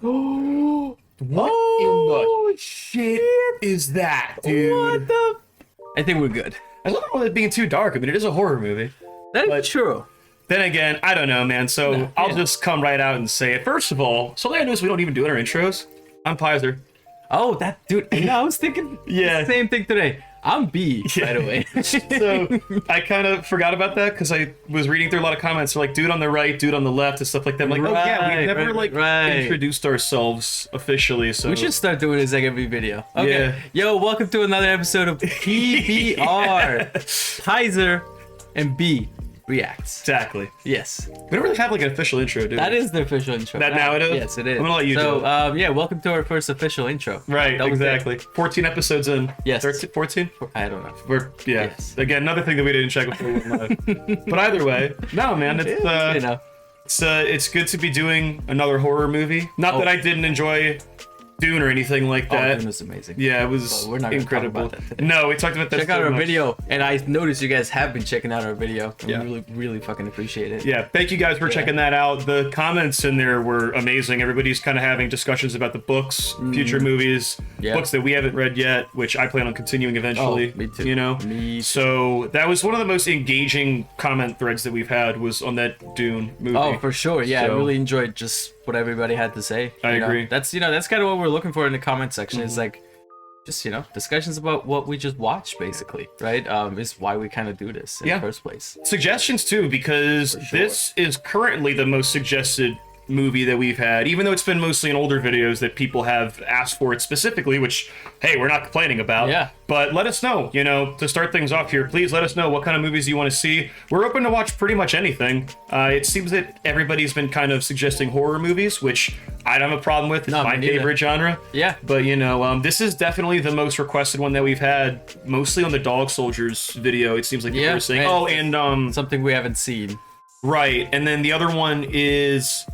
What in the shit is that, dude? What the? I think we're good. I don't know it being too dark. I mean, it is a horror movie. That is true. Then again, I don't know, man. So I'll just come right out and say it. First of all, something I noticed we don't even do in our intros. I'm Pizer. Oh, that dude. I was thinking the same thing today. I'm B, by the way. So I kind of forgot about that because I was reading through a lot of comments like dude on the right, dude on the left, and stuff like that. I'm like, oh yeah, we've never introduced ourselves officially. So we should start doing this like every video. Okay. Yeah. Yo, welcome to another episode of PBR. Pizer and B reacts. Exactly. Yes. We don't really have like an official intro, do we? That is the official intro. That now it is? Yes, it is. I'm gonna let you do it. Yeah, welcome to our first official intro. Right, exactly. 14 episodes in. Yes. 13, 14? I don't know. Yes. Again, another thing that we didn't check before we went live. But either way, no, man, it's good to be doing another horror movie. Not that I didn't enjoy Dune or anything like that. Dune was amazing. Yeah, it was incredible. Talk about that today. No, we talked about that. Check out our video, and I noticed you guys have been checking out our video. We really fucking appreciate it. Yeah, thank you guys for checking that out. The comments in there were amazing. Everybody's kind of having discussions about the books, future movies, books that we haven't read yet, which I plan on continuing eventually. Oh, me too. You know, me too. So that was one of the most engaging comment threads that we've had was on that Dune movie. Oh, for sure. Yeah, So, I really enjoyed just what everybody had to say. I agree. That's that's kind of what we're looking for in the comment section. Is like just discussions about what we just watched, basically, right? Is why we kind of do this in the first place. Suggestions too, because this is currently the most suggested movie that we've had, even though it's been mostly in older videos that people have asked for it specifically, which, hey, we're not complaining about. Yeah. But let us know, to start things off here, please let us know what kind of movies you want to see. We're open to watch pretty much anything. It seems that everybody's been kind of suggesting horror movies, which I don't have a problem with. It's my favorite genre. Yeah. But, this is definitely the most requested one that we've had, mostly on the Dog Soldiers video. It seems like people were saying, and something we haven't seen. Right. And then the other one is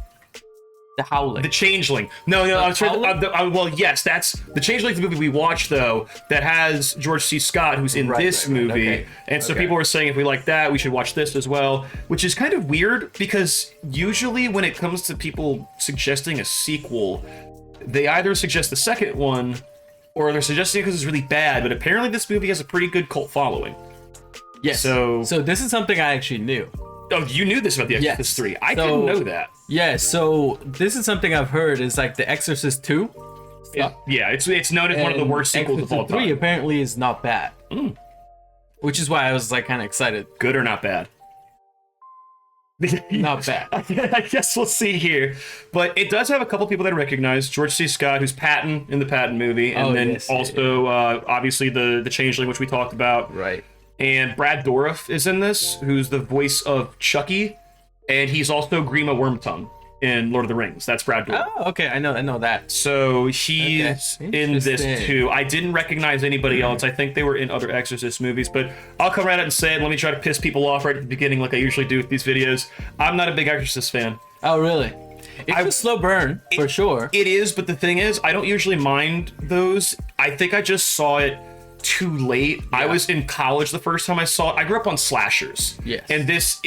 The Howling. The Changeling. No, I'm sure. Well, yes, that's The Changeling, the movie we watched, though, that has George C. Scott, who's in this movie. Okay. And so people were saying if we like that, we should watch this as well, which is kind of weird because usually when it comes to people suggesting a sequel, they either suggest the second one or they're suggesting it because it's really bad. But apparently this movie has a pretty good cult following. Yes. So this is something I actually knew. Oh, you knew this about The Exorcist 3. I didn't know that. Yeah, so this is something I've heard is like The Exorcist 2. It's known as one of the worst sequels of all time. 3 apparently is not bad. Which is why I was like kind of excited. Good or not bad? Not bad. I guess we'll see here. But it does have a couple people that I recognize. George C. Scott, who's Patton in the Patton movie. And obviously the Changeling, which we talked about. Right. And Brad Dourif is in this, who's the voice of Chucky. And he's also Grima Wormtongue in Lord of the Rings. That's Brad Dourif. Oh, okay. I know that. So he's in this too. I didn't recognize anybody else. I think they were in other Exorcist movies, but I'll come right out and say it. Let me try to piss people off right at the beginning like I usually do with these videos. I'm not a big Exorcist fan. Oh, really? It's a slow burn, for sure. It is, but the thing is, I don't usually mind those. I think I just saw it too late. I was in college the first time I saw it. I grew up on slashers. Yes. And this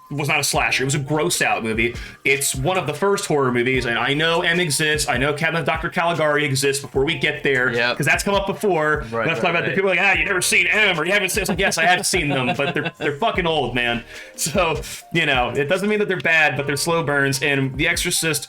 was not a slasher. It was a gross out movie. It's one of the first horror movies, and I know M exists. I know Cabinet of Dr. Caligari exists before we get there, because that's come up before. Right, Let's talk about the people like, you never seen M, or you haven't seen. It's like, yes, I have seen them, but they're fucking old, man. So, it doesn't mean that they're bad, but they're slow burns, and The Exorcist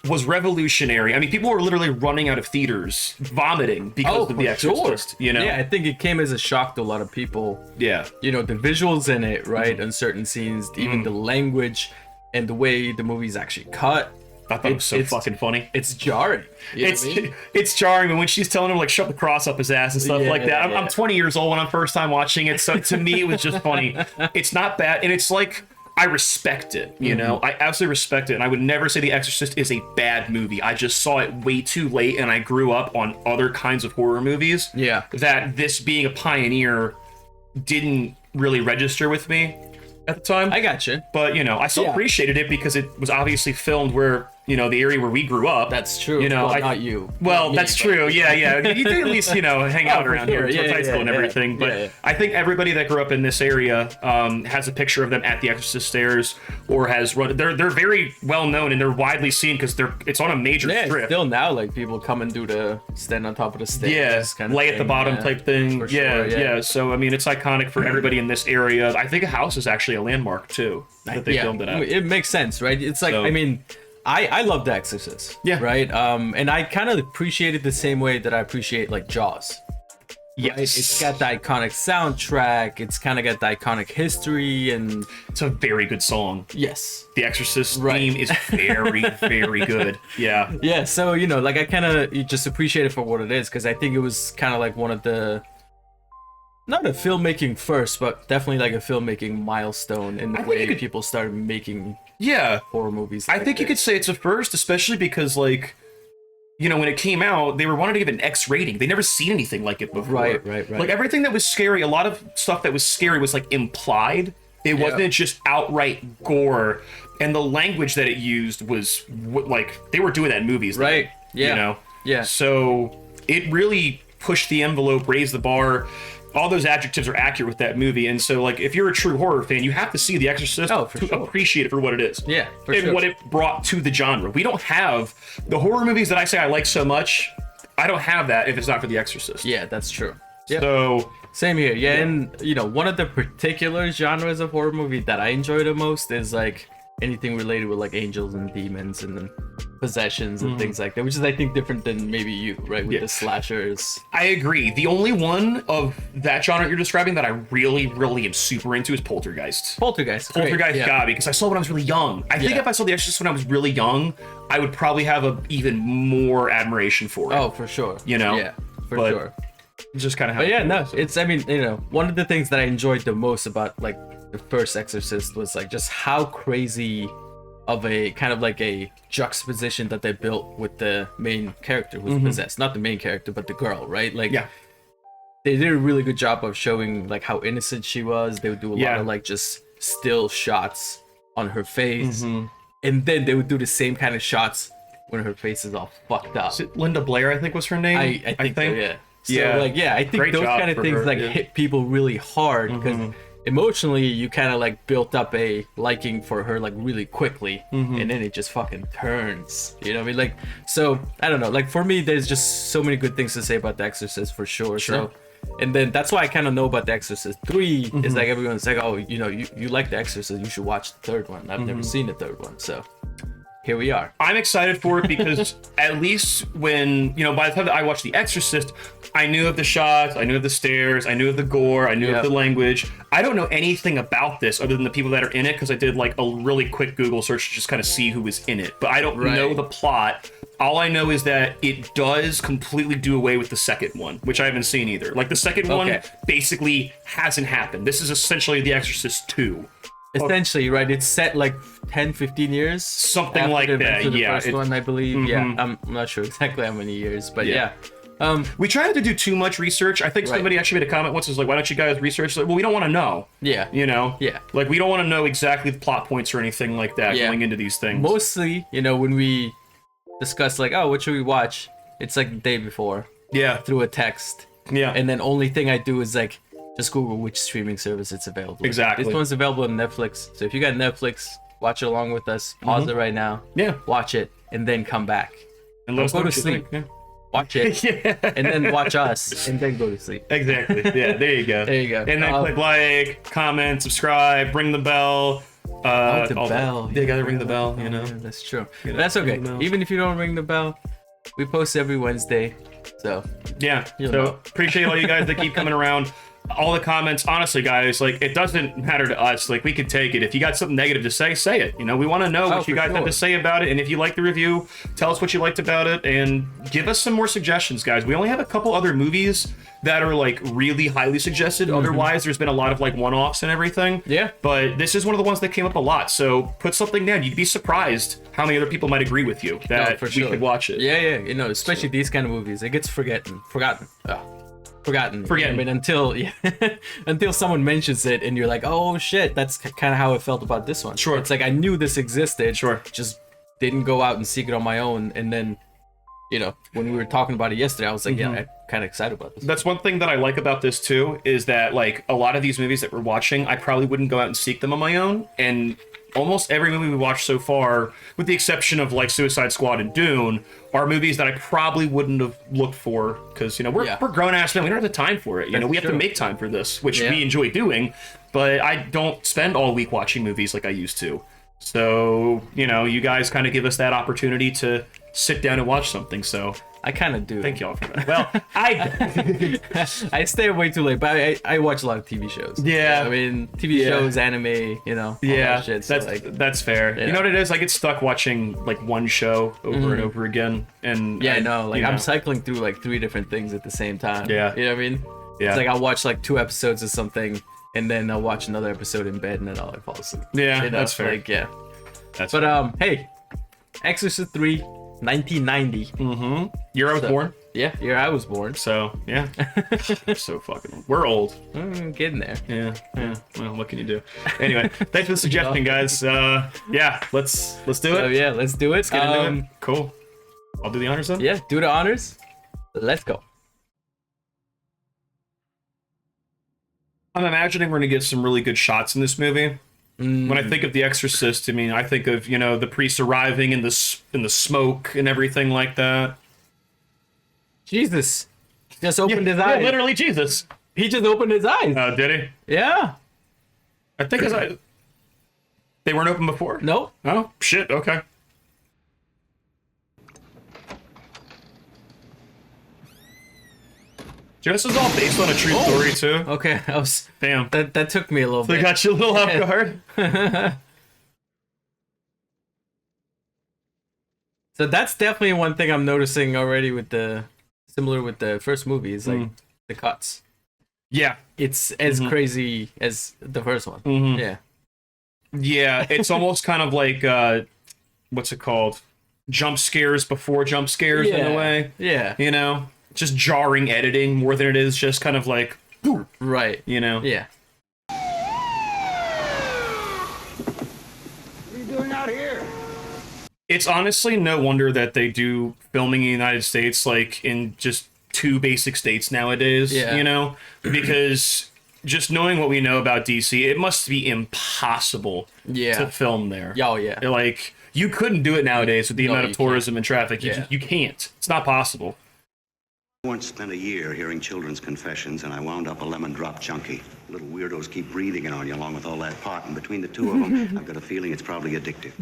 was revolutionary. I mean, people were literally running out of theaters, vomiting because of The Exorcist. Sure. Yeah, I think it came as a shock to a lot of people. Yeah. The visuals in it, right? On certain scenes, even the language and the way the movie's actually cut. I thought it was so fucking funny. It's jarring. It's jarring, and when she's telling him like shove the cross up his ass and stuff like that. I'm 20 years old when I'm first time watching it, so to me it was just funny. It's not bad, and it's like I respect it, I absolutely respect it, and I would never say The Exorcist is a bad movie. I just saw it way too late, and I grew up on other kinds of horror movies. Yeah. That this being a pioneer didn't really register with me at the time. I got you. But, I still appreciated it because it was obviously filmed where, you know, the area where we grew up. That's true. You know, well, not you. Well, Not me, that's but- true. Yeah, yeah. You did at least, you know, hang out around sure. here, Yeah, high school and everything. But I think everybody that grew up in this area has a picture of them at the Exorcist stairs, or has run. They're very well known and they're widely seen because it's on a major strip. Still now, like people come and do the stand on top of the stairs. Yeah, lay at the bottom type thing. For Yeah, sure, yeah. So I mean, it's iconic for everybody in this area. I think a house is actually a landmark too that they filmed it at. It makes sense, right? It's like, So- I mean, I love The Exorcist. Yeah. Right. And I kind of appreciate it the same way that I appreciate like Jaws. Yes, Right? It's got the iconic soundtrack. It's kind of got the iconic history, and it's a very good song. yes. The Exorcist Right. theme is very, very good. Yeah. Yeah, so you know, like I kind of just appreciate it for what it is, because I think it was kind of like one of the, not a filmmaking first, but definitely like a filmmaking milestone in the way people started making horror movies. I think you could say it's a first, especially because, like, you know, when it came out, they were wanting to give it an X rating. They never seen anything like it before. Right. Like everything that was scary, a lot of stuff that was scary was like implied. It wasn't just outright gore, and the language that it used was like they were doing that in movies. Right. Then, Yeah. You know. Yeah. So it really pushed the envelope, raised the bar. All those adjectives are accurate with that movie, and so like if you're a true horror fan, you have to see The Exorcist to appreciate it for what it is. Yeah, for and sure. what it brought to the genre. We don't have the horror movies that I say I like so much. I don't have that if it's not for The Exorcist. Yeah, that's true. Yeah. So Same here. Yeah, and you know, one of the particular genres of horror movie that I enjoy the most is like anything related with like angels and demons and then possessions and things like that, which is I think different than maybe you, right? With the slashers. I agree. The only one of that genre you're describing that I really, really am super into is Poltergeist. Poltergeist. Poltergeist got me because I saw it when I was really young. I think if I saw The Exorcist when I was really young, I would probably have a even more admiration for it. Oh, for sure. You know? Yeah, for But sure. It's just kind of how. But yeah, no, it's, I mean, you know, one of the things that I enjoyed the most about like the first Exorcist was like just how crazy of a kind of like a juxtaposition that they built with the main character who's possessed. Not the main character, but the girl, right? Like, they did a really good job of showing like how innocent she was. They would do a lot of like just still shots on her face, and then they would do the same kind of shots when her face is all fucked up. Is it Linda Blair? I think was her name. I think so, yeah. So, Yeah. like, yeah, I think Great those job kind of for things her, like yeah. hit people really hard because emotionally you kind of like built up a liking for her like really quickly, and then it just fucking turns. You know what I mean? Like, so I don't know. Like for me, there's just so many good things to say about The Exorcist for sure. So, and then that's why I kind of know about The Exorcist 3 is like everyone's like, oh, you know, you like The Exorcist, you should watch the third one. I've never seen the third one, so. Here we are. I'm excited for it because at least when, you know, by the time that I watched The Exorcist, I knew of the shots, I knew of the stairs, I knew of the gore, I knew of the language. I don't know anything about this other than the people that are in it because I did like a really quick Google search to just kind of see who was in it. But I don't know the plot. All I know is that it does completely do away with the second one, which I haven't seen either. Like the second one basically hasn't happened. This is essentially The Exorcist 2. Essentially, right? It's set like 10, 15 years. Something after like the events that, of the yeah. first one, I believe. Yeah, I'm not sure exactly how many years, but yeah. We try not to do too much research. I think somebody actually made a comment once, was like, why don't you guys research? Like, well, we don't want to know. Yeah. You know? Yeah. Like, we don't want to know exactly the plot points or anything like that going into these things. Mostly, you know, when we discuss like, oh, what should we watch? It's like the day before. Yeah. Through a text. Yeah. And then only thing I do is like, just Google which streaming service it's available. Exactly. This one's available on Netflix. So if you got Netflix, watch it along with us. Pause it right now. Yeah. Watch it and then come back. And let us go know to what you sleep. think. Watch it. And then watch us and then go to sleep. Exactly. Yeah, there you go. There you go. And then click like, comment, subscribe, ring the bell. The bell. You gotta ring the bell, you know? Yeah, that's true. But that's okay. Even if you don't ring the bell, we post every Wednesday. So yeah. You'll So know. appreciate all you guys that keep coming around. All the comments, honestly, guys, like it doesn't matter to us. Like we can take it. If you got something negative to say it. You know, we want to know what you guys have to say about it. And if you like the review, tell us what you liked about it and give us some more suggestions, guys. We only have a couple other movies that are like really highly suggested. Otherwise, there's been a lot of like one-offs and everything. Yeah. But this is one of the ones that came up a lot. So put something down. You'd be surprised how many other people might agree with you that we could watch it. Yeah. You know, especially these kind of movies, it gets forgotten. I mean, until until someone mentions it and you're like, oh shit, that's kind of how I felt about this one. Sure. It's like I knew this existed. Sure. Just didn't go out and seek it on my own, and then, you know, when we were talking about it yesterday, I was like, yeah, I'm kind of excited about this. That's one thing that I like about this too, is that like a lot of these movies that we're watching, I probably wouldn't go out and seek them on my own, and almost every movie we watched so far, with the exception of like Suicide Squad and Dune, are movies that I probably wouldn't have looked for, because, you know, we're grown ass men, we don't have the time for it. You know, we have to make time for this, which we enjoy doing, but I don't spend all week watching movies like I used to. So, you know, you guys kind of give us that opportunity to sit down and watch something, so I kind of do. thank y'all for that. Well, I stay up way too late, but I watch a lot of TV shows. Yeah. I mean, TV shows, anime, you know, all that shit. So that's fair. You know what it is? I get stuck watching like one show over and over again, and I know, like I'm cycling through like 3 different things at the same time. Yeah. You know what I mean? Yeah. It's like I'll watch like 2 episodes of something, and then I'll watch another episode in bed, and then I'll like fall asleep. Yeah, you know? that's fair. Like, yeah. That's But hey, Exorcist 3, 1990. Year I was born. Yeah, year I was born. So yeah, so fucking old. We're old. Getting there. Yeah. Well, what can you do? Anyway, thanks for the suggestion, guys. Yeah, let's do it. So yeah, let's do it. Let's get into it. Cool. I'll do the honors then. Yeah, do the honors. Let's go. I'm imagining we're gonna get some really good shots in this movie. When I think of The Exorcist, I mean, I think of, you know, the priest arriving in the smoke and everything like that. Jesus just opened his eyes. Yeah, literally Jesus. He just opened his eyes. Did he? Yeah. I think his eyes. They weren't open before? Nope. Oh, shit. Okay. This is all based on a true story, too. Okay, I was. Damn. That took me a little They bit. got you a little off guard. So that's definitely one thing I'm noticing already with similar with the first movie is like the cuts. Yeah. It's as crazy as the first one. Yeah. Yeah, it's almost kind of like, what's it called? Jump scares before jump scares in a way. Yeah. You know? Just jarring editing more than it is just kind of like, ooh, right. You know? Yeah. What are you doing out here? It's honestly no wonder that they do filming in the United States, like, in just 2 basic states nowadays, you know? Because just knowing what we know about DC, it must be impossible to film there. Oh, yeah. Like, you couldn't do it nowadays with the amount of tourism and traffic. Yeah. You can't. It's not possible. I once spent a year hearing children's confessions, and I wound up a lemon drop junkie. Little weirdos keep breathing it on you along with all that pot, and between the 2 of them, I've got a feeling it's probably addictive.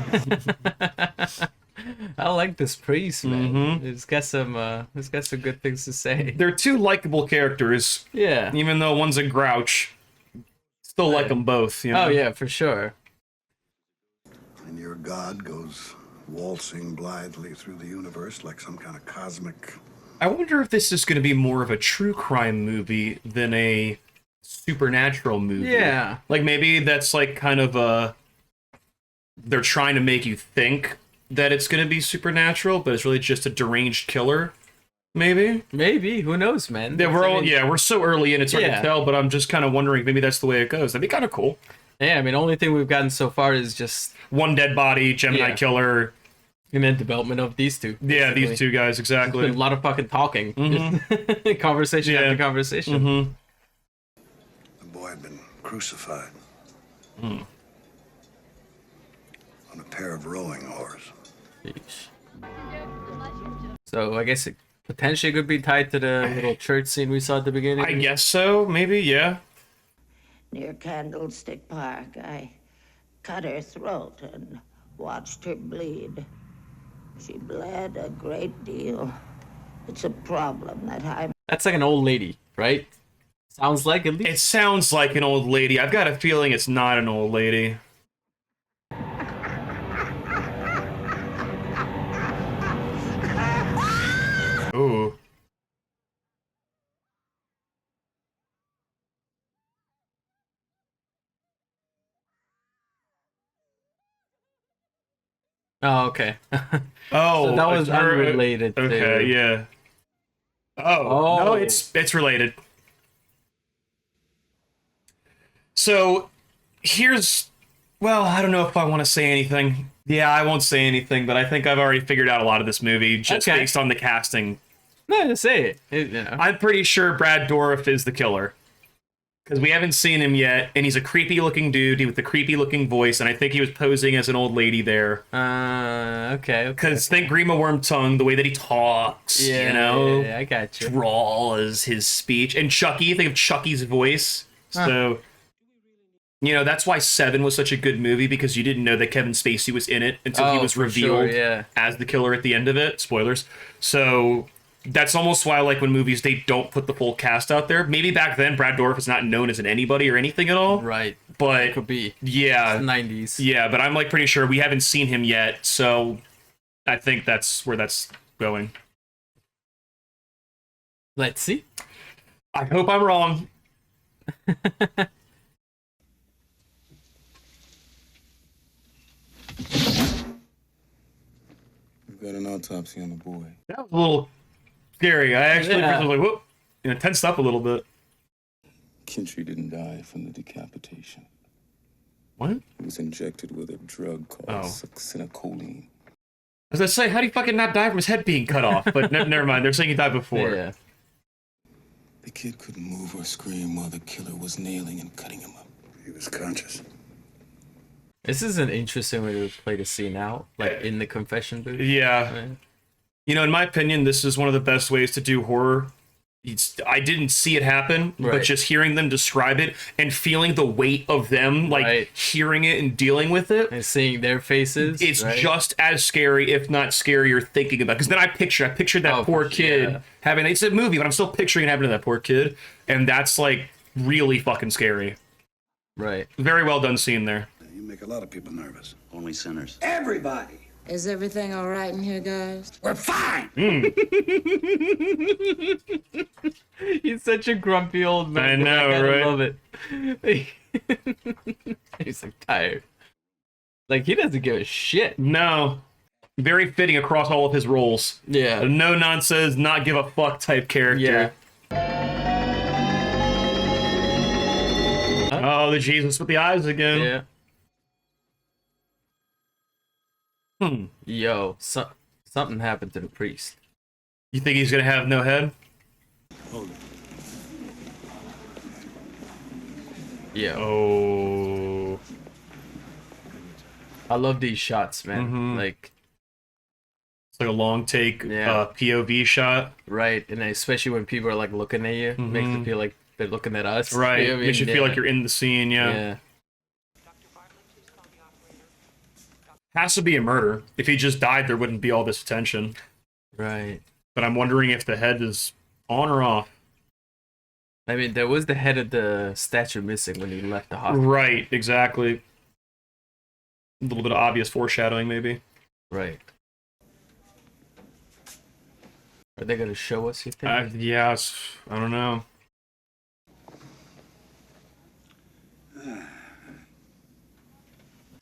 I like this priest, man. He's got some good things to say. They're 2 likable characters. Yeah. Even though one's a grouch, still like them both. You know? Oh yeah, for sure. And your god goes waltzing blithely through the universe like some kind of cosmic... I wonder if this is going to be more of a true crime movie than a supernatural movie. Yeah. Like, maybe that's, like, kind of a... They're trying to make you think that it's going to be supernatural, but it's really just a deranged killer. Maybe? Maybe. Who knows, man? Yeah, we're so early in, it's hard to tell, but I'm just kind of wondering maybe that's the way it goes. That'd be kind of cool. Yeah, I mean, only thing we've gotten so far is just... One dead body, Gemini killer... And then development of these 2. Basically. Yeah, these 2 guys, exactly. A lot of fucking talking. Conversation after conversation. The boy had been crucified on a pair of rowing oars. Yeesh. So I guess it potentially could be tied to the little church scene we saw at the beginning. I guess so, maybe, yeah. Near Candlestick Park, I cut her throat and watched her bleed. She bled a great deal. It's a problem that I'm... That's like an old lady, right? Sounds like, at least. It sounds like an old lady. I've got a feeling it's not an old lady. Ooh. Oh, okay. Oh, So that was unrelated. Okay, yeah. Oh, no, it's related. So here's Well, I don't know if I want to say anything. Yeah, I won't say anything, but I think I've already figured out a lot of this movie just Okay. based on the casting. No, just say it. You know. I'm pretty sure Brad Dourif is the killer. Because we haven't seen him yet, and he's a creepy-looking dude with a creepy-looking voice, and I think he was posing as an old lady there. Okay. Because think Grima Wormtongue, the way that he talks, Yeah, you know? yeah, I got you. Drawl as his speech. And Chucky, think of Chucky's voice. So, you know, that's why Seven was such a good movie, because you didn't know that Kevin Spacey was in it until he was for revealed sure, yeah. as the killer at the end of it. Spoilers. So that's almost why I like when movies, they don't put the full cast out there. Maybe back then, Brad Dourif was not known as an anybody or anything at all. Right. But Could be. yeah, 90s. yeah, but I'm like pretty sure we haven't seen him yet, so I think that's where that's going. Let's see. I hope I'm wrong. We've got an autopsy on the boy. That was a little scary. I actually Yeah. was like, whoop, you know, tensed up a little bit. Kintry didn't die from the decapitation. What? He was injected with a drug called succinylcholine. I was gonna say, how do you fucking not die from his head being cut off? But never mind. They're saying he died before. Yeah. The kid couldn't move or scream while the killer was nailing and cutting him up. He was conscious. This is an interesting way to play the scene out, like in the confession booth. Yeah. Right. You know, in my opinion, this is one of the best ways to do horror. I didn't see it happen, but Right. just hearing them describe it and feeling the weight of them, like Right. hearing it and dealing with it, And seeing their faces. it's right? just as scary, if not scarier, thinking about. Because then I pictured that Oh, poor kid yeah. having. It's a movie, but I'm still picturing it happening to that poor kid, and that's like really fucking scary. Right. Very well done scene there. You make a lot of people nervous. Only sinners. Everybody. Is everything all right in here, guys? We're fine. He's such a grumpy old man. I know, I right? love it. He's like tired. Like he doesn't give a shit. No, very fitting across all of his roles. Yeah. A no nonsense, not give a fuck type character. Yeah. Oh, the Jesus with the eyes again. Yeah. Yo, something happened to the priest. You think he's gonna have no head? Yeah. Oh. I love these shots, man. Like, It's like a long take Yeah. POV shot. right, and especially when people are like looking at you, makes it feel like they're looking at us. Right. You know what I Makes you mean? feel Yeah. like you're in the scene, yeah. Yeah. Has to be a murder. If he just died, there wouldn't be all this attention. Right. But I'm wondering if the head is on or off. I mean, there was the head of the statue missing when he left the hospital. Right, exactly. A little bit of obvious foreshadowing, maybe. Right. Are they gonna show us? You think? Yes, I don't know.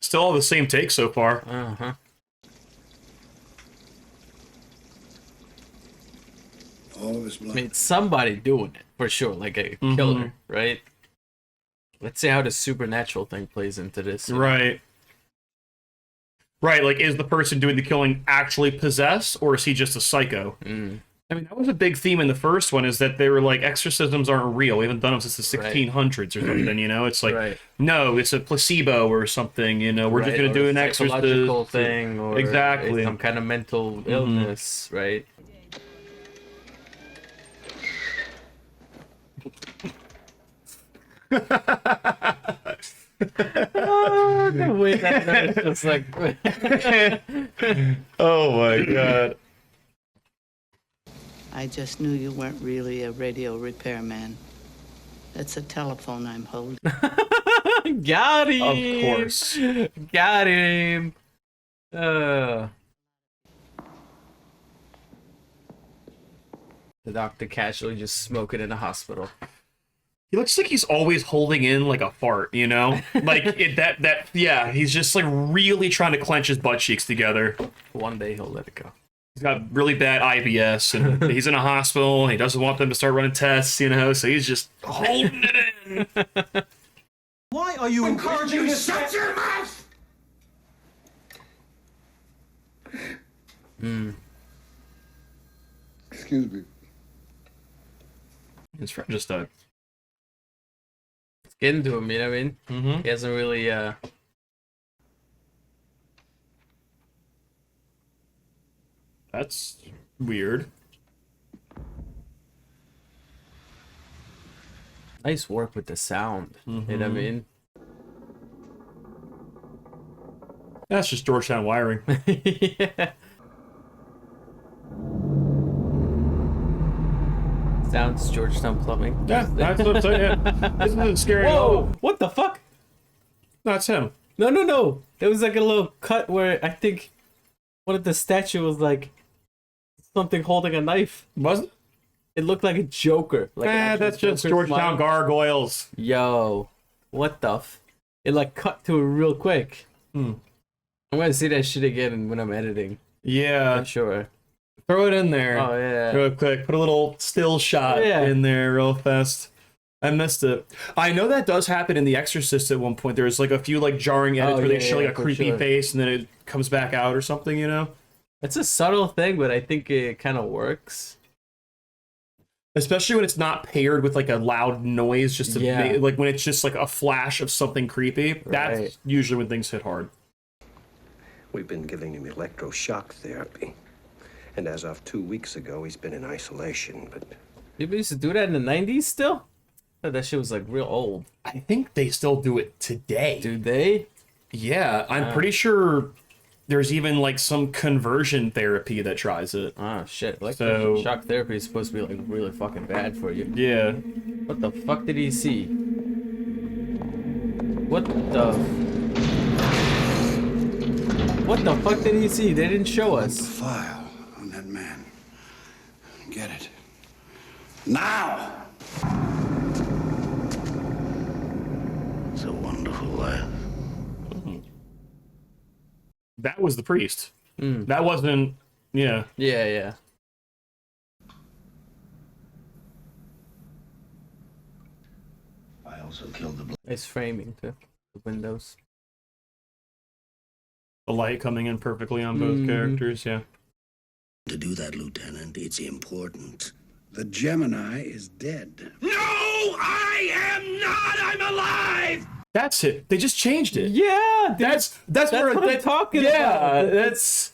Still all the same take so far. Uh-huh. All of his I blood. mean, somebody doing it for sure, like a killer, right? Let's see how the supernatural thing plays into this. Right. Right, like, is the person doing the killing actually possessed, or is he just a psycho? I mean, that was a big theme in the first one, is that they were like, exorcisms aren't real. We haven't done them since the 1600s or something, you know? It's like, Right. no, it's a placebo or something, you know? We're just Right, going to or do a an exorcism. psychological thing, or Exactly. some kind of mental illness, right? The way that nurse just like Oh my god. I just knew you weren't really a radio repairman. That's a telephone I'm holding. got him. Of course. Got him. The doctor casually just smoking in the hospital. He looks like he's always holding in like a fart, you know? Like yeah, he's just like really trying to clench his butt cheeks together. One day he'll let it go. He's got really bad IBS and he's in a hospital and he doesn't want them to start running tests, you know, so he's just holding it in. Why are you encouraging this? Shut your mouth! Excuse me. His friend just died. It's getting to him, you know what I mean? Mm-hmm. He hasn't really, That's weird. nice work with the sound. You know what I mean? That's just Georgetown wiring. Yeah. Sounds Georgetown plumbing. Yeah, that's what I'm saying. Yeah. This isn't scary at all. Whoa! What the fuck? That's him. No. There was like a little cut where I think one of the statue was like something holding a knife. Wasn't? It looked like a Joker. Like an actual That's just Joker Georgetown smile. gargoyles. Yo, what the It like cut to it real quick. I'm gonna see that shit again when I'm editing. Yeah. For sure. Throw it in there. Oh yeah. Real quick. Put a little still shot in there real fast. I missed it. I know that does happen in The Exorcist at one point. There's like a few like jarring edits where they show like a creepy face and then it comes back out or something, you know? It's a subtle thing, but I think it kind of works. Especially when it's not paired with like a loud noise, just to make, like when it's just like a flash of something creepy. That's usually when things hit hard. We've been giving him electroshock therapy. And as of 2 weeks ago, he's been in isolation, but... People used to do that in the 90s still? I thought that shit was like real old. I think they still do it today. Do they? Yeah, I'm pretty sure there's even like some conversion therapy that tries it. Ah, shit. Electroshock therapy is supposed to be like really fucking bad for you. Yeah. What the fuck did he see? What the fuck did he see? They didn't show us. The file on that man. Get it. Now! It's a wonderful life. That was the priest. That wasn't... Yeah. Yeah. I also killed the... Nice framing too. The windows. The light coming in perfectly on both characters, yeah. To do that, Lieutenant, it's important. The Gemini is dead. No, I am not! I'm alive! That's it. They just changed it. Yeah, dude. That's what I'm talking about. Yeah, that's...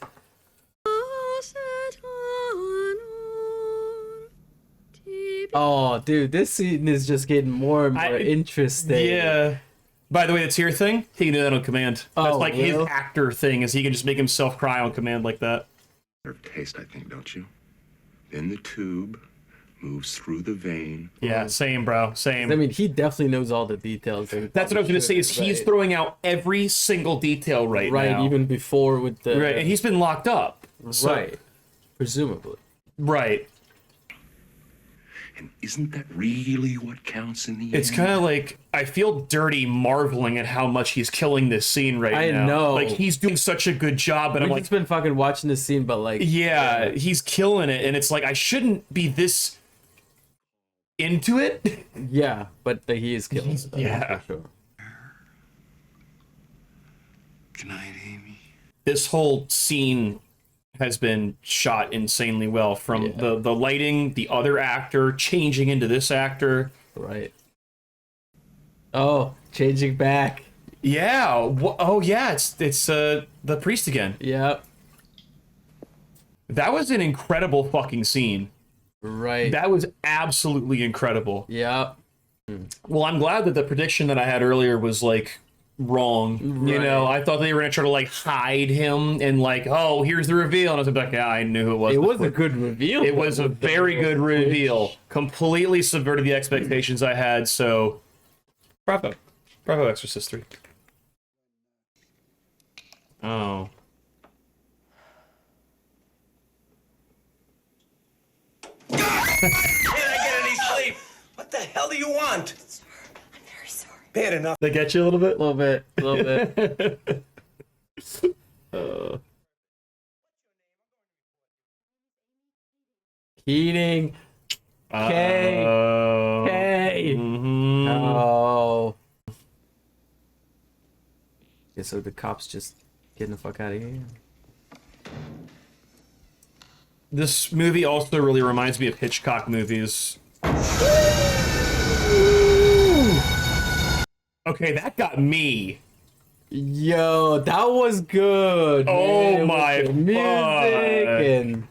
Oh, dude, this scene is just getting more and more interesting. Yeah. By the way, the tear thing, he can do that on command. That's like his actor thing, is he can just make himself cry on command like that. Taste, I think, don't you? Then the tube moves through the vein. Yeah, same, bro. Same. I mean, he definitely knows all the details. That's what I was going to say, is he's throwing out every single detail right now. Right, even before with the... Right, and he's been locked up. So... Right. Presumably. Right. And isn't that really what counts in the end? It's kind of like, I feel dirty marveling at how much he's killing this scene now. I know. Like, he's doing such a good job, and I'm We've like... just been fucking watching this scene, but like... Yeah, he's killing it, and it's like, I shouldn't be this into it. Yeah, but he is killing it. Yeah. For sure. Good night, Amy. This whole scene has been shot insanely well, from the lighting, the other actor changing into this actor. Right. Oh, changing back. Yeah. Oh yeah, it's the priest again. Yep. That was an incredible fucking scene. Right. That was absolutely incredible. Yep. Well, I'm glad that the prediction that I had earlier was like wrong. You know, I thought they were gonna try to like hide him and like, oh, here's the reveal, and I was like, yeah, I knew who it was. It was a good reveal. It was a very good reveal. Completely subverted the expectations I had. So, bravo, Exorcist 3. Oh. Can't I get any sleep? What the hell do you want? I'm very sorry. Bad enough. They get you a little bit? A little bit. Keating. K. Oh. K. Mhm. Oh. Yeah, so the cops just getting the fuck out of here. This movie also really reminds me of Hitchcock movies. Okay, that got me. Yo, that was good. Oh man. my With the music fuck. and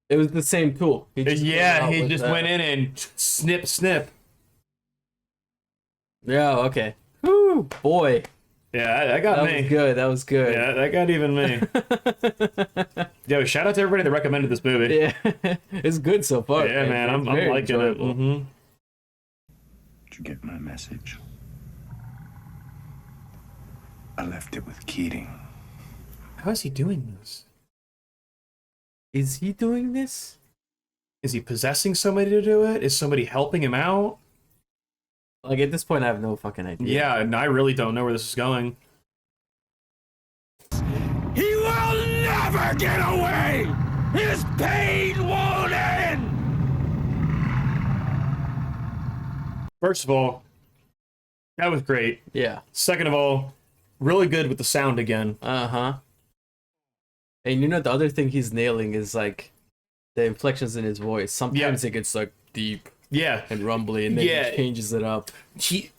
it was the same tool. He just He just went in and snip, snip. Yeah, okay. Whew, boy. Yeah, that got me. That was good. That was good. Yeah, that got even me. Yo, shout out to everybody that recommended this movie. Yeah, it's good so far. Yeah, man, I'm liking it. Mm-hmm. Did you get my message? I left it with Keating. How is he doing this? Is he doing this? Is he possessing somebody to do it? Is somebody helping him out? Like, at this point, I have no fucking idea. Yeah, and I really don't know where this is going. He will never get away! His pain won't end! First of all, that was great. Yeah. Second of all, really good with the sound again. Uh-huh. And you know, the other thing he's nailing is, like, the inflections in his voice. Sometimes it gets, like, deep. Yeah. And rumbly, and then he changes it up.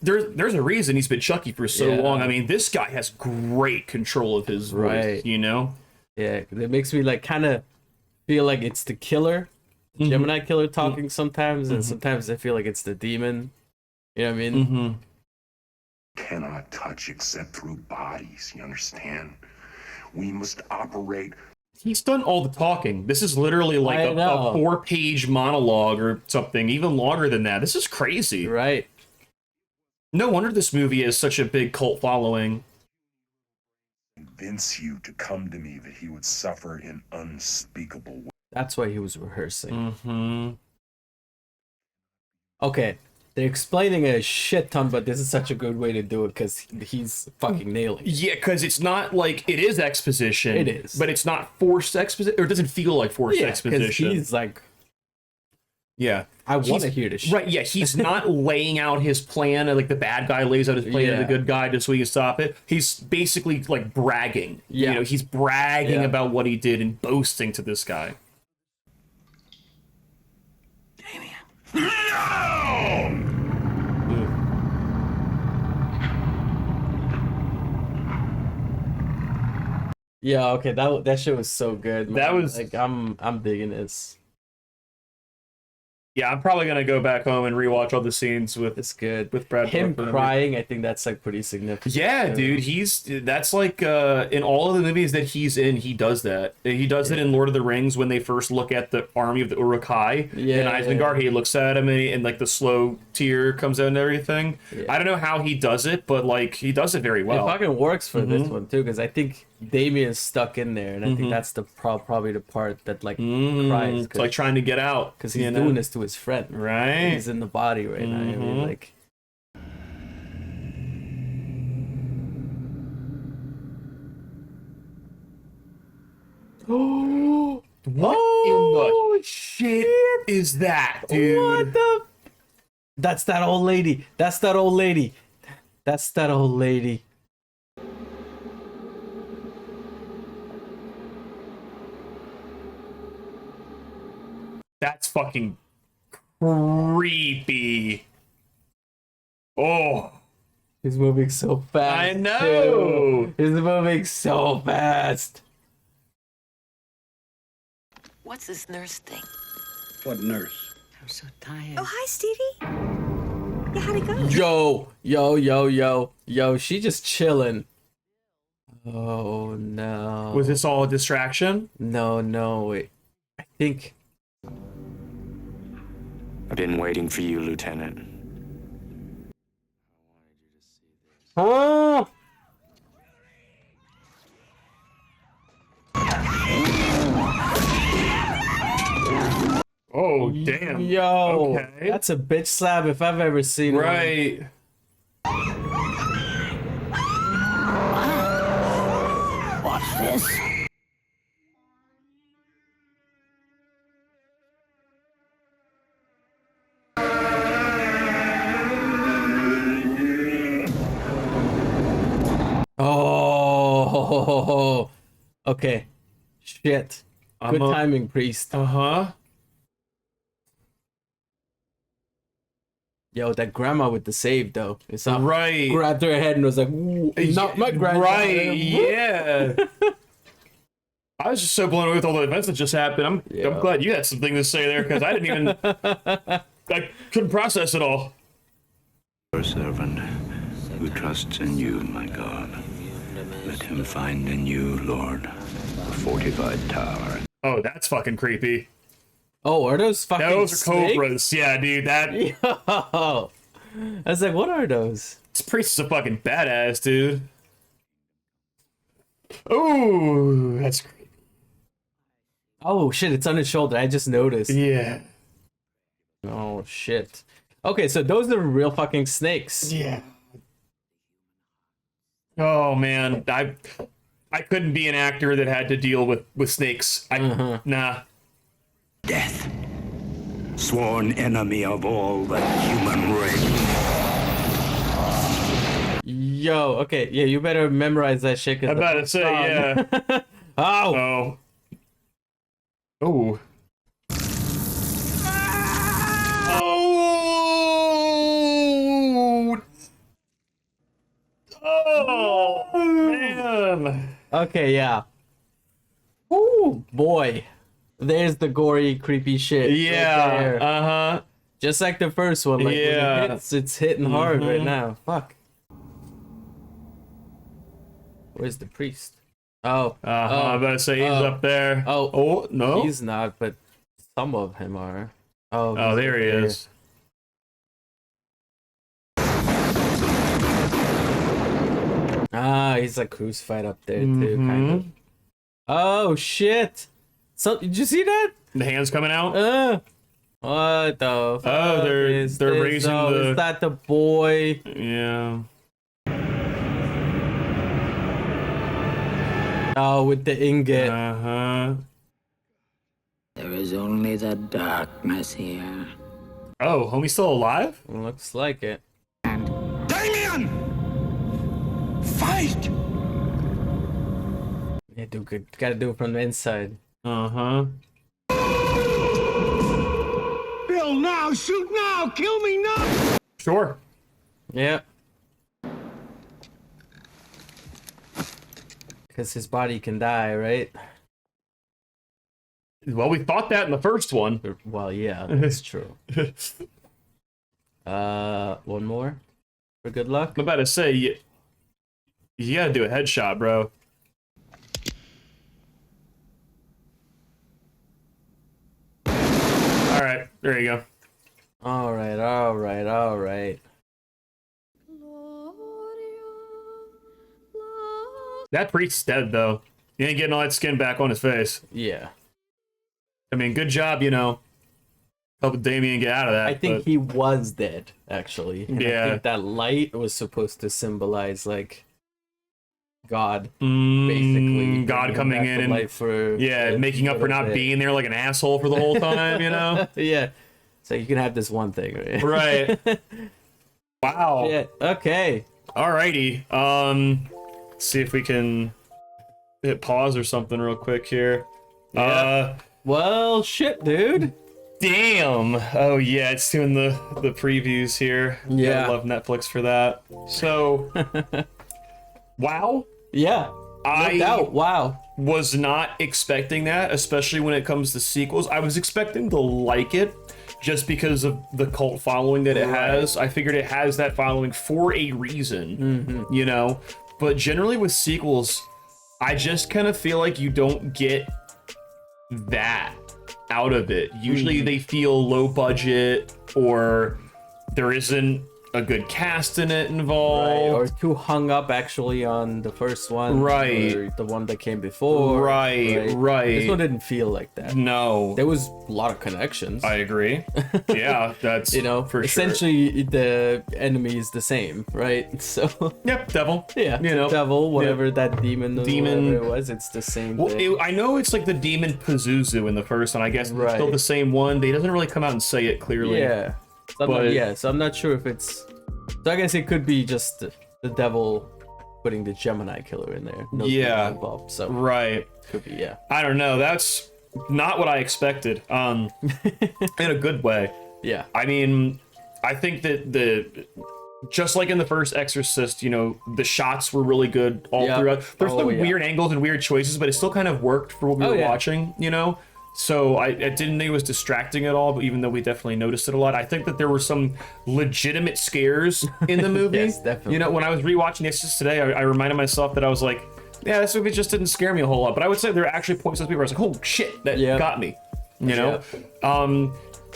There's a reason he's been Chucky for so Yeah. long. I mean, this guy has great control of his voice, Right. you know? Yeah, 'cause it makes me, like, kind of feel like it's the killer, Gemini killer talking sometimes, and sometimes I feel like it's the demon. You know what I mean? Mm-hmm. Cannot touch except through bodies, you understand? We must operate. He's done all the talking. This is literally like a 4-page monologue or something, even longer than that. This is crazy. Right. No wonder this movie has such a big cult following. Convince you to come to me that he would suffer in unspeakable ways. That's why he was rehearsing. Mm-hmm. Okay, they're explaining a shit ton, but this is such a good way to do it because he's fucking nailing it. Yeah, because it's not like it is exposition. It is. But it's not forced exposition, or it doesn't feel like forced exposition. He's like, yeah. I want to hear this shit. Right, yeah, he's not laying out his plan, like the bad guy lays out his plan to the good guy just so he can stop it. He's basically like bragging. Yeah. You know, he's bragging about what he did and boasting to this guy. Yeah, okay, that shit was so good. Man. That was like I'm digging this. Yeah, I'm probably gonna go back home and rewatch all the scenes with Brad. Him Pitt. crying, I think that's like pretty significant. Yeah, dude, that's like in all of the movies that he's in, he does that. He does it in Lord of the Rings when they first look at the army of the Uruk-hai. Yeah, and Isengard, he looks at him and like the slow tear comes out and everything. Yeah. I don't know how he does it, but like he does it very well. It fucking works for this one too, because I think Damien's stuck in there, and I think that's the probably the part that like cries. It's like trying to get out because he's doing this to his friend. Right, he's in the body right now. I mean, like. Oh, what in the shit is that, dude? What the? That's that old lady. That's that old lady. That's that old lady. That's fucking creepy. Oh. He's moving so fast. I know. Too. He's moving so fast. What's this nurse thing? What nurse? I'm so tired. Oh, hi, Stevie. Yeah, how'd it go? Yo, she just chilling. Oh, no. Was this all a distraction? No, wait. I think... I've been waiting for you, Lieutenant. Oh! Oh, damn. Yo, okay. That's a bitch slap if I've ever seen one. Right. Watch this. Oh, Oh, okay. Shit. Good timing, priest. Yo, that grandma with the save though. It's not right. Grabbed her head and was like, "Not my grandma." Right? Yeah. I was just so blown away with all the events that just happened. I'm glad you had something to say there because I didn't even. I couldn't process it all. Your servant who trusts in you, my God. Let him find in you, Lord, a fortified tower. Oh, that's fucking creepy. Oh, are those fucking Those are snakes? cobras. Yeah, dude. That. Yo. I was like, what are those? This priest is a fucking badass, dude. Ooh, that's creepy. Oh shit, it's on his shoulder. I just noticed. Yeah. Oh shit. Okay, so those are real fucking snakes. Yeah. Oh man, I couldn't be an actor that had to deal with snakes. Nah. Death. Sworn enemy of all the human race. Yo, okay, yeah, you better memorize that shit. I'm about to say, yeah. Oh. Oh. Oh. Oh, man. Okay, yeah. Ooh, boy. There's the gory, creepy shit. Yeah. Right just like the first one. Like, yeah. when it hits, it's hitting hard right now. Fuck. Where's the priest? Oh. I'm about to say he's up there. Oh, no. He's not, but some of him are. Oh, there he is. Ah, he's like crucified up there too, kind of. Oh shit! So did you see that? The hands coming out. What the? Fuck they're is raising the. Is that the boy? Yeah. Oh, with the ingot. There is only the darkness here. Oh, homie's still alive? Looks like it. Damien! Fight! Yeah, do good. Gotta do it from the inside. Bill, now! Shoot now! Kill me now! Sure. Yeah. Because his body can die, right? Well, we thought that in the first one. Well, yeah, that's true. One more for good luck. I'm about to say, you gotta do a headshot, bro. All right, there you go. All right. That priest's dead, though. He ain't getting all that skin back on his face. Yeah. I mean, good job, helping Damien get out of that. I think he was dead, actually. And Yeah. I think that light was supposed to symbolize, like, God, basically. God bringing coming back in the and light for making up for not being there like an asshole for the whole time, Yeah. So you can have this one thing, right? Right. Wow. Yeah. Okay. Alrighty. See if we can hit pause or something real quick here. Yeah. Well, shit, dude. Damn. Oh yeah, it's doing the previews here. Yeah. I love Netflix for that. So, wow. Yeah. No doubt. Wow. Was not expecting that, especially when it comes to sequels. I was expecting to like it just because of the cult following that it has. I figured it has that following for a reason, But generally with sequels, I just kind of feel like you don't get that out of it. Usually they feel low budget, or there isn't a good cast in it involved, or too hung up actually on the first one, right, or the one that came before, right. This one didn't feel like that. No, there was a lot of connections. I agree. Yeah, that's for essentially sure. The enemy is the same, right? So yep, devil. Yeah, devil, whatever that demon, whatever it was, it's the same. Well, I know it's like the demon Pazuzu in the first one. I guess it's still the same one. But he doesn't really come out and say it clearly. Yeah. So I'm not sure if it's. So I guess it could be just the devil putting the Gemini killer in there. No Yeah. involved, so Right. could be, yeah. I don't know. That's not what I expected. In a good way. Yeah. I mean, I think that just like in the first Exorcist, you know, the shots were really good all throughout. There's some weird angles and weird choices, but it still kind of worked for what we were watching, you know? So I didn't think it was distracting at all, but even though we definitely noticed it a lot, I think that there were some legitimate scares in the movie. Yes, definitely. You know, when I was rewatching The Exorcist today, I reminded myself that I was like, yeah, this movie just didn't scare me a whole lot. But I would say there are actually points in this movie where I was like, oh shit, that got me. You know?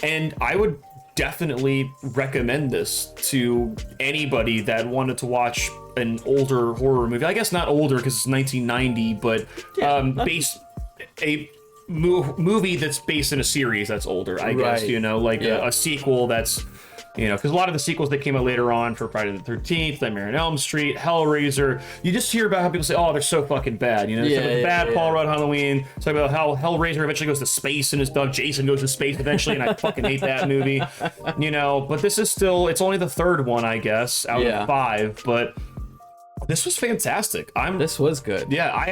And I would definitely recommend this to anybody that wanted to watch an older horror movie. I guess not older because it's 1990, but movie that's based in a series that's older, I guess, you know, like a sequel that's, you know, because a lot of the sequels that came out later on for Friday the 13th, Nightmare on Elm Street, Hellraiser, you just hear about how people say, oh, they're so fucking bad, you know, bad Paul Rudd Halloween, talk about how Hellraiser eventually goes to space and his dog Jason goes to space eventually, and I fucking hate that movie, you know, but this is still, it's only the third one, I guess, out of 5, but this was fantastic. This was good. Yeah,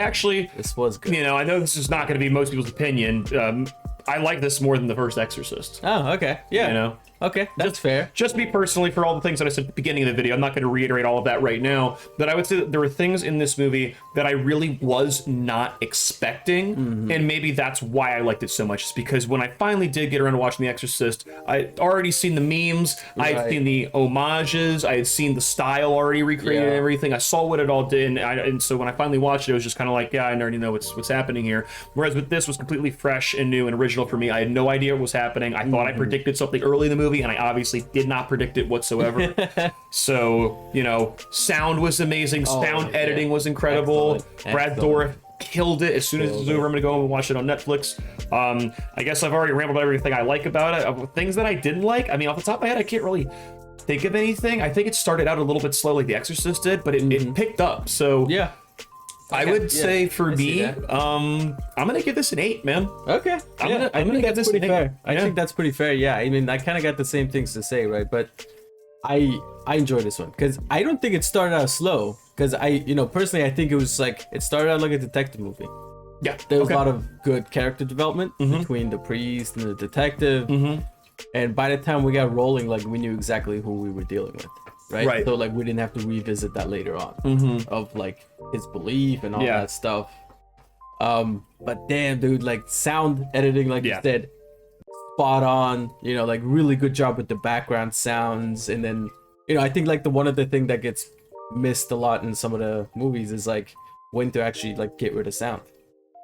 this was good. You know, I know this is not going to be most people's opinion. I like this more than the first Exorcist. Oh, okay. Yeah. You know? Okay, that's fair. Just me personally, for all the things that I said at the beginning of the video, I'm not going to reiterate all of that right now, but I would say that there were things in this movie that I really was not expecting, and maybe that's why I liked it so much, is because when I finally did get around to watching The Exorcist, I'd already seen the memes, I had seen the homages, I had seen the style already recreated and everything, I saw what it all did, and so when I finally watched it, it was just kind of like, yeah, I already know what's happening here, whereas with this was completely fresh and new and original for me. I had no idea what was happening. I thought I predicted something early in the movie, and I obviously did not predict it whatsoever. So, you know, sound was amazing. Sound editing was incredible. Brad Dourif killed it. As soon as it's over, I'm gonna go and watch it on Netflix. I guess I've already rambled about everything I like about it. Things that I didn't like, I mean, off the top of my head, I can't really think of anything. I think it started out a little bit slow like The Exorcist did, but it picked up. So yeah, I would say for me, I'm gonna give this an 8, man. Okay. I'm gonna give this an 8. Fair. I think that's pretty fair. Yeah. I mean, I kind of got the same things to say, right? But I enjoy this one because I don't think it started out slow. Because personally, I think it was like it started out like a detective movie. Yeah. There was a lot of good character development between the priest and the detective. And by the time we got rolling, like we knew exactly who we were dealing with. Right. So like we didn't have to revisit that later on of like his belief and all that stuff. But damn, dude, like sound editing, like you said, spot on. You know, like really good job with the background sounds. And then, you know, I think like one of the thing that gets missed a lot in some of the movies is like when to actually like get rid of sound.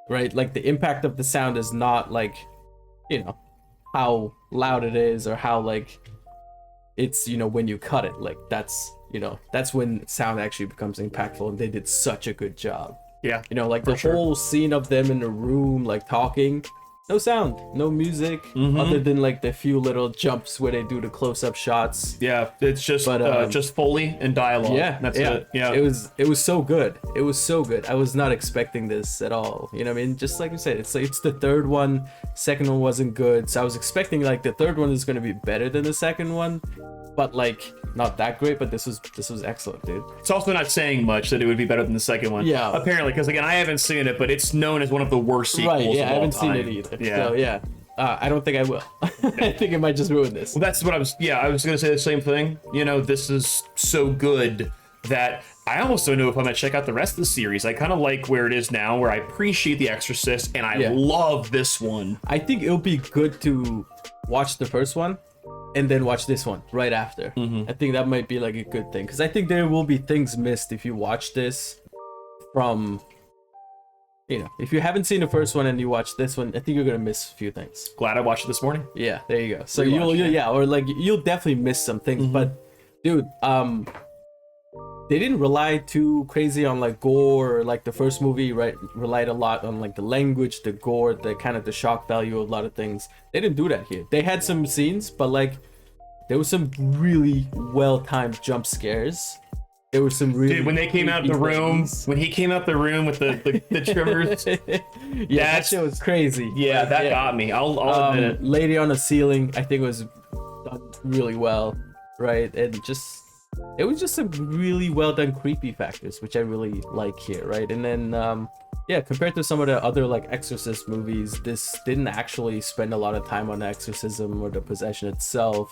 Right? Like the impact of the sound is not like, you know, how loud it is or how like it's, you know, when you cut it, like that's, you know, that's when sound actually becomes impactful, and they did such a good job. Yeah, you know, like the whole scene of them in the room like talking, no sound, no music, other than like the few little jumps where they do the close-up shots. Yeah, it's just Foley and dialogue. Yeah, that's it. Yeah, it was so good. It was so good. I was not expecting this at all. You know what I mean? Just like you said, it's the third one. Second one wasn't good, so I was expecting like the third one is going to be better than the second one, but like not that great. But this was excellent, dude. It's also not saying much that it would be better than the second one. Yeah, apparently, because again, I haven't seen it, but it's known as one of the worst sequels. Right? Yeah, of I haven't all time. seen it either. Yeah, so yeah. I don't think I will. I think it might just ruin this. Well, that's what I was gonna say the same thing. You know, this is so good that I almost don't know if I'm gonna check out the rest of the series. I kind of like where it is now, where I appreciate The Exorcist, and I love this one. I think it'll be good to watch the first one and then watch this one right after. I think that might be like a good thing, because I think there will be things missed if you watch this from, you know, if you haven't seen the first one and you watch this one, I think you're gonna miss a few things. Glad I watched it this morning. Yeah, there you go. So you'll definitely miss some things. But dude, they didn't rely too crazy on like gore or like the first movie, right? Relied a lot on like the language, the gore, the kind of the shock value of a lot of things. They didn't do that here. They had some scenes, but like there was some really well-timed jump scares. There was some really, dude, when they came out the room, when he came out the room with the trimmers, that shit was crazy. Yeah, that got me. I'll admit it. Lady on the Ceiling, I think was done really well, right? And just it was just some really well done creepy factors, which I really like here, right? And then yeah, compared to some of the other like Exorcist movies, this didn't actually spend a lot of time on the exorcism or the possession itself.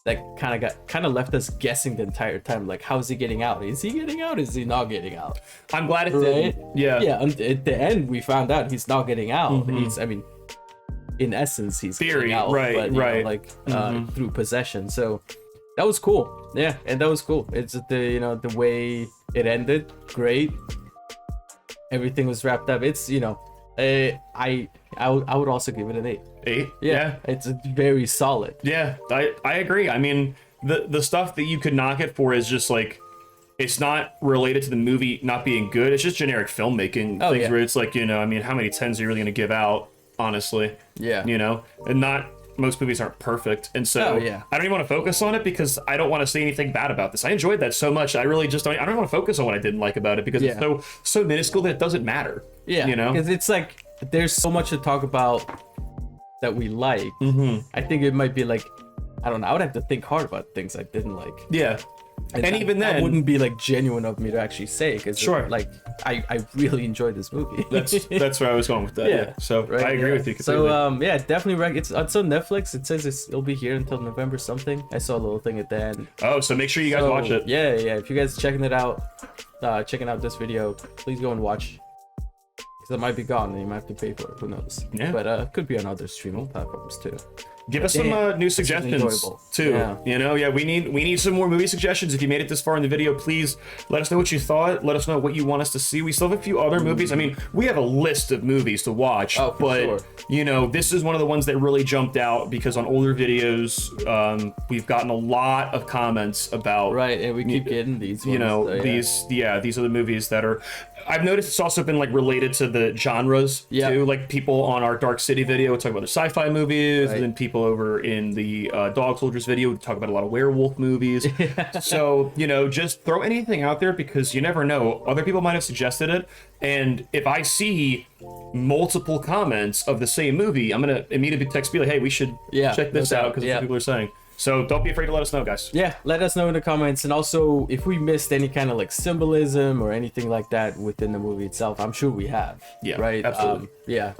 That kind of left us guessing the entire time, like, how's he getting out? Is he getting out? Is he not getting out? I'm glad it did. Yeah. Yeah. At the end, we found out he's not getting out. I mean, in essence, he's getting out, right, but, right. Through possession. So that was cool. Yeah, and that was cool. It's the way it ended, great. Everything was wrapped up. It's I would also give it an 8. 8? Yeah. It's very solid. Yeah, I agree. I mean, the stuff that you could knock it for is just like, it's not related to the movie not being good. It's just generic filmmaking things where it's like, I mean, how many 10s are you really going to give out, honestly? Yeah. And not most movies aren't perfect. And so I don't even want to focus on it because I don't want to say anything bad about this. I enjoyed that so much. I really just don't want to focus on what I didn't like about it because it's so minuscule that it doesn't matter. Yeah. Because it's like, there's so much to talk about that we like. I think it might be like, I don't know, I would have to think hard about things I didn't like. Yeah. And even then, that wouldn't be like genuine of me to actually say, because like I really enjoyed this movie. that's where I was going with that. Yeah. So right, I agree with you completely. So definitely it's on Netflix. It says it'll be here until November something. I saw a little thing at the end. Oh, so make sure you guys watch it. Yeah. If you guys checking it out, checking out this video, please go and watch. Because it might be gone and you might have to pay for it. Who knows? Yeah. But could be on other streaming platforms too. Give us some new suggestions too. Yeah. We need some more movie suggestions. If you made it this far in the video, please let us know what you thought. Let us know what you want us to see. We still have a few other movies. I mean, we have a list of movies to watch, but this is one of the ones that really jumped out because on older videos, we've gotten a lot of comments about and we keep getting these ones, these are the movies that are. I've noticed it's also been like related to the genres too. Like people on our Dark City video talk about the sci-fi movies, and then people over in the Dog Soldiers video talk about a lot of werewolf movies. So just throw anything out there because you never know. Other people might have suggested it, and if I see multiple comments of the same movie, I'm gonna immediately text be like, "Hey, we should check this out," because that's what people are saying. So don't be afraid to let us know, guys. Yeah, let us know in the comments. And also, if we missed any kind of like symbolism or anything like that within the movie itself, I'm sure we have. Yeah, right? Absolutely.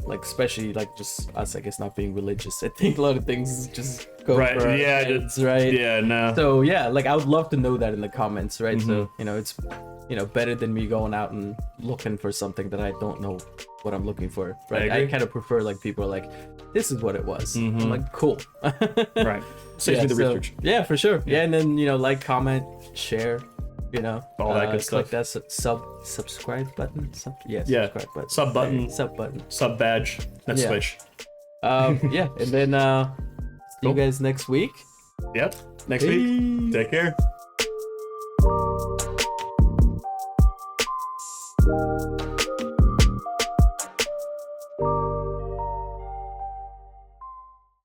Like especially like just us, I guess, not being religious. I think a lot of things just go right. for our Yeah, heads, right? Yeah, no. So like I would love to know that in the comments, right? So it's better than me going out and looking for something that I don't know what I'm looking for, right? I kind of prefer like people are like, this is what it was. I'm like, cool. Right. Saves me the research. Yeah, for sure. Yeah, and then like, comment, share, all that good stuff. Click that subscribe button. Subscribe button. Sub button. Sub button. Sub badge. That's switch. And then see you guys next week. Yep. Next week. Take care.